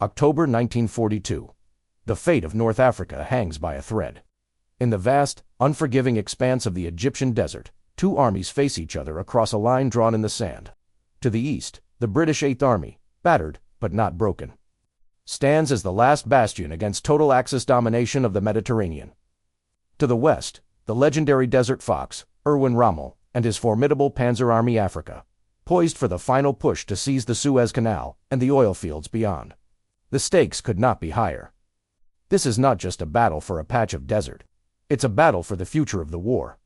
October 1942. The fate of North Africa hangs by a thread. In the vast, unforgiving expanse of the Egyptian desert, two armies face each other across a line drawn in the sand. To the east, the British Eighth Army, battered but not broken, stands as the last bastion against total Axis domination of the Mediterranean. To the west, the legendary Desert Fox, Erwin Rommel, and his formidable Panzer Army Africa, poised for the final push to seize the Suez Canal and the oil fields beyond. The stakes could not be higher. This is not just a battle for a patch of desert. It's a battle for the future of the war.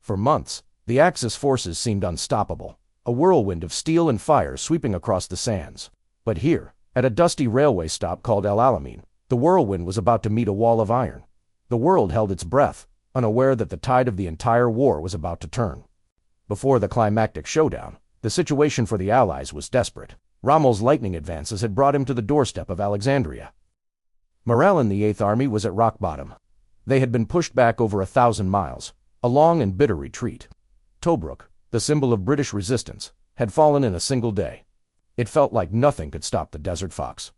For months, the Axis forces seemed unstoppable, a whirlwind of steel and fire sweeping across the sands. But here, at a dusty railway stop called Alamein, the whirlwind was about to meet a wall of iron. The world held its breath, unaware that the tide of the entire war was about to turn. Before the climactic showdown, the situation for the Allies was desperate. Rommel's lightning advances had brought him to the doorstep of Alexandria. Morale in the Eighth Army was at rock bottom. They had been pushed back over 1,000 miles, a long and bitter retreat. Tobruk, the symbol of British resistance, had fallen in a single day. It felt like nothing could stop the Desert Fox.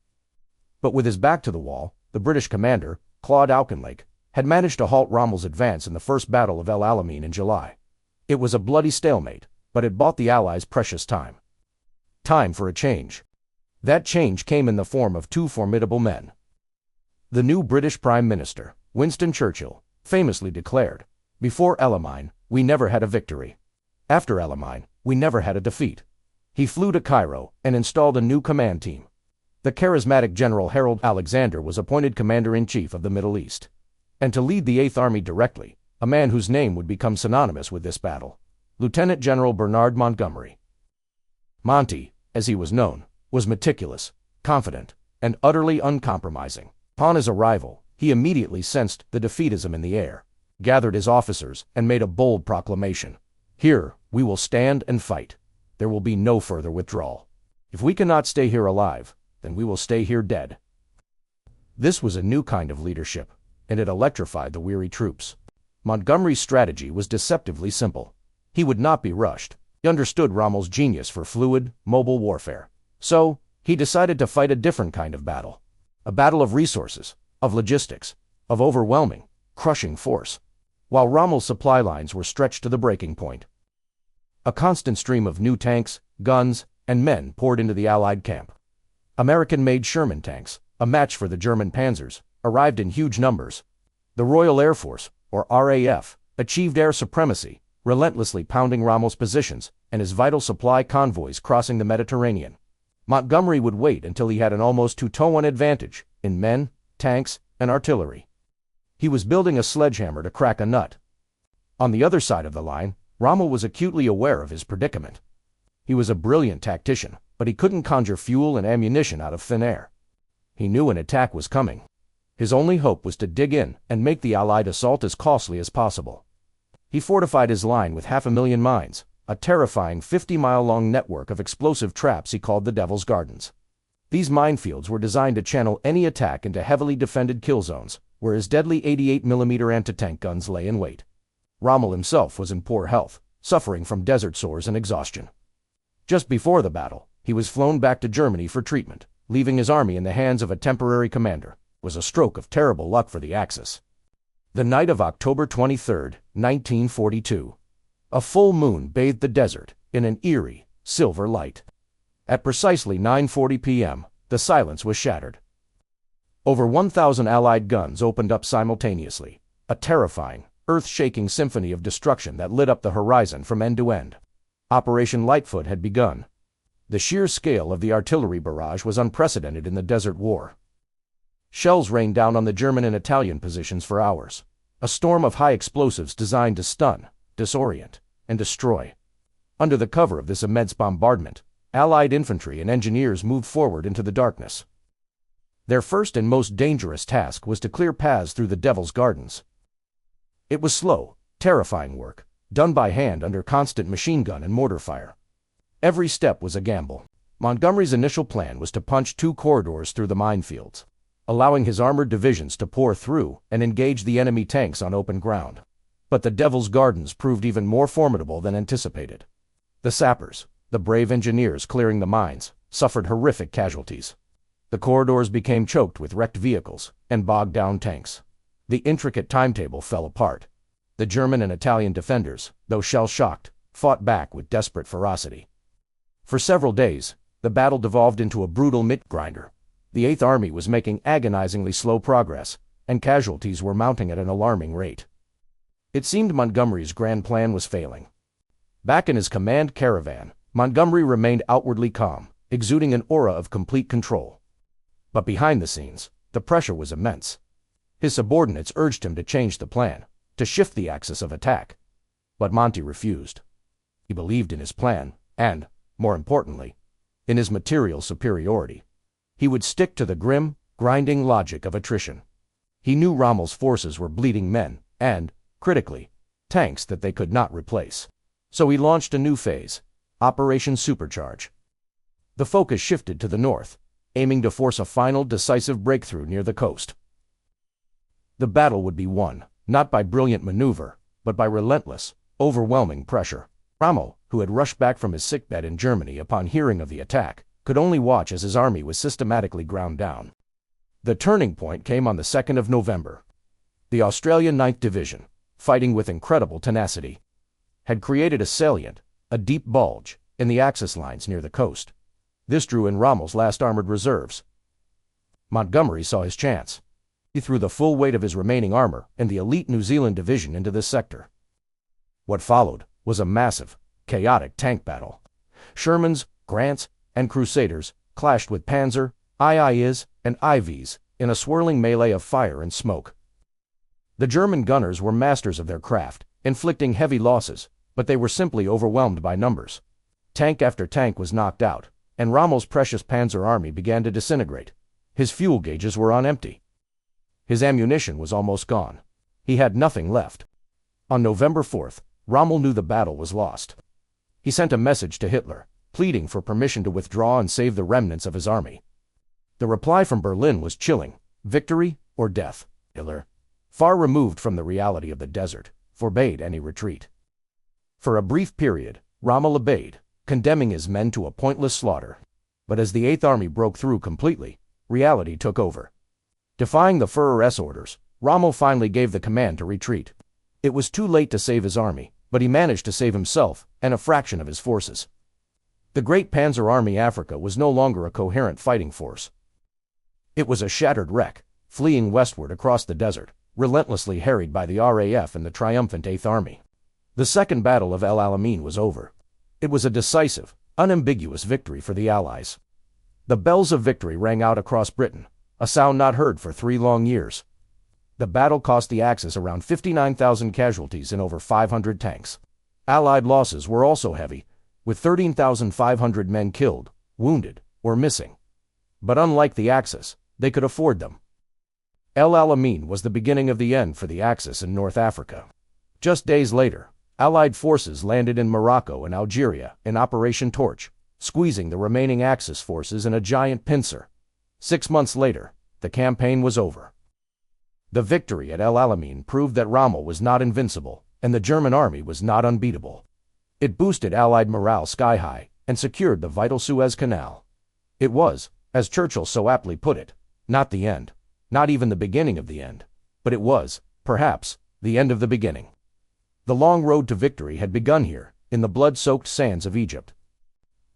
But with his back to the wall, the British commander, Claude Auchinleck, had managed to halt Rommel's advance in the First Battle of El Alamein in July. It was a bloody stalemate, but it bought the Allies precious time. Time for a change. That change came in the form of two formidable men. The new British Prime Minister, Winston Churchill, famously declared, "Before Alamein, we never had a victory. After Alamein, we never had a defeat." He flew to Cairo and installed a new command team. The charismatic General Harold Alexander was appointed Commander-in-Chief of the Middle East. And to lead the Eighth Army directly, a man whose name would become synonymous with this battle, Lieutenant General Bernard Montgomery. Monty, as he was known, was meticulous, confident, and utterly uncompromising. Upon his arrival, he immediately sensed the defeatism in the air, gathered his officers, and made a bold proclamation. "Here, we will stand and fight. There will be no further withdrawal. If we cannot stay here alive, then we will stay here dead." This was a new kind of leadership, and it electrified the weary troops. Montgomery's strategy was deceptively simple. He would not be rushed. He understood Rommel's genius for fluid, mobile warfare. So, he decided to fight a different kind of battle. A battle of resources, of logistics, of overwhelming, crushing force. While Rommel's supply lines were stretched to the breaking point, a constant stream of new tanks, guns, and men poured into the Allied camp. American-made Sherman tanks, a match for the German Panzers, arrived in huge numbers. The Royal Air Force, or RAF, achieved air supremacy, relentlessly pounding Rommel's positions and his vital supply convoys crossing the Mediterranean. Montgomery would wait until he had an almost 2-to-1 advantage in men, tanks, and artillery. He was building a sledgehammer to crack a nut. On the other side of the line, Rommel was acutely aware of his predicament. He was a brilliant tactician, but he couldn't conjure fuel and ammunition out of thin air. He knew an attack was coming. His only hope was to dig in and make the Allied assault as costly as possible. He fortified his line with 500,000 mines, a terrifying 50-mile-long network of explosive traps he called the Devil's Gardens. These minefields were designed to channel any attack into heavily defended kill zones, where his deadly 88mm anti-tank guns lay in wait. Rommel himself was in poor health, suffering from desert sores and exhaustion. Just before the battle, he was flown back to Germany for treatment, leaving his army in the hands of a temporary commander. It was a stroke of terrible luck for the Axis. The night of October 23, 1942. A full moon bathed the desert in an eerie, silver light. At precisely 9:40 p.m., the silence was shattered. Over 1,000 Allied guns opened up simultaneously, a terrifying, earth-shaking symphony of destruction that lit up the horizon from end to end. Operation Lightfoot had begun. The sheer scale of the artillery barrage was unprecedented in the Desert War. Shells rained down on the German and Italian positions for hours, a storm of high explosives designed to stun, disorient, and destroy. Under the cover of this immense bombardment, Allied infantry and engineers moved forward into the darkness. Their first and most dangerous task was to clear paths through the Devil's Gardens. It was slow, terrifying work, done by hand under constant machine gun and mortar fire. Every step was a gamble. Montgomery's initial plan was to punch 2 corridors through the minefields, allowing his armored divisions to pour through and engage the enemy tanks on open ground. But the Devil's Gardens proved even more formidable than anticipated. The sappers, the brave engineers clearing the mines, suffered horrific casualties. The The corridors became choked with wrecked vehicles and bogged-down tanks. The intricate timetable fell apart. The German and Italian defenders, though shell-shocked, fought back with desperate ferocity. For several days, the battle devolved into a brutal meat-grinder. The Eighth Army was making agonizingly slow progress, and casualties were mounting at an alarming rate. It seemed Montgomery's grand plan was failing. Back in his command caravan, Montgomery remained outwardly calm, exuding an aura of complete control. But behind the scenes, the pressure was immense. His subordinates urged him to change the plan, to shift the axis of attack. But Monty refused. He believed in his plan, and, more importantly, in his material superiority. He would stick to the grim, grinding logic of attrition. He knew Rommel's forces were bleeding men, and, critically, tanks that they could not replace. So he launched a new phase, Operation Supercharge. The focus shifted to the north, aiming to force a final decisive breakthrough near the coast. The battle would be won, not by brilliant maneuver, but by relentless, overwhelming pressure. Rommel, who had rushed back from his sickbed in Germany upon hearing of the attack, could only watch as his army was systematically ground down. The turning point came on the 2nd of November. The Australian 9th Division, fighting with incredible tenacity, had created a salient, a deep bulge, in the Axis lines near the coast. This drew in Rommel's last armored reserves. Montgomery saw his chance. He threw the full weight of his remaining armor and the elite New Zealand division into this sector. What followed was a massive, chaotic tank battle. Shermans, Grants, and Crusaders clashed with Panzer, IIs, and IVs in a swirling melee of fire and smoke. The German gunners were masters of their craft, inflicting heavy losses, but they were simply overwhelmed by numbers. Tank after tank was knocked out, and Rommel's precious Panzer army began to disintegrate. His fuel gauges were on empty. His ammunition was almost gone. He had nothing left. On November 4th, Rommel knew the battle was lost. He sent a message to Hitler, pleading for permission to withdraw and save the remnants of his army. The reply from Berlin was chilling: victory or death. Hitler, far removed from the reality of the desert, forbade any retreat. For a brief period, Rommel obeyed, condemning his men to a pointless slaughter. But as the Eighth Army broke through completely, reality took over. Defying the Führer's orders, Rommel finally gave the command to retreat. It was too late to save his army, but he managed to save himself and a fraction of his forces. The Great Panzer Army Africa was no longer a coherent fighting force. It was a shattered wreck, fleeing westward across the desert, relentlessly harried by the RAF and the triumphant Eighth Army. The Second Battle of El Alamein was over. It was a decisive, unambiguous victory for the Allies. The bells of victory rang out across Britain, a sound not heard for 3 long years. The battle cost the Axis around 59,000 casualties and over 500 tanks. Allied losses were also heavy, with 13,500 men killed, wounded, or missing. But unlike the Axis, they could afford them. El Alamein was the beginning of the end for the Axis in North Africa. Just days later, Allied forces landed in Morocco and Algeria in Operation Torch, squeezing the remaining Axis forces in a giant pincer. 6 months later, the campaign was over. The victory at El Alamein proved that Rommel was not invincible, and the German army was not unbeatable. It boosted Allied morale sky-high and secured the vital Suez Canal. It was, as Churchill so aptly put it, not the end, not even the beginning of the end, but it was, perhaps, the end of the beginning. The long road to victory had begun here, in the blood-soaked sands of Egypt.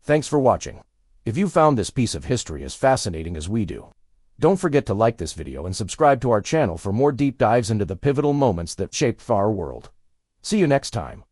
Thanks for watching. If you found this piece of history as fascinating as we do, don't forget to like this video and subscribe to our channel for more deep dives into the pivotal moments that shaped our world. See you next time.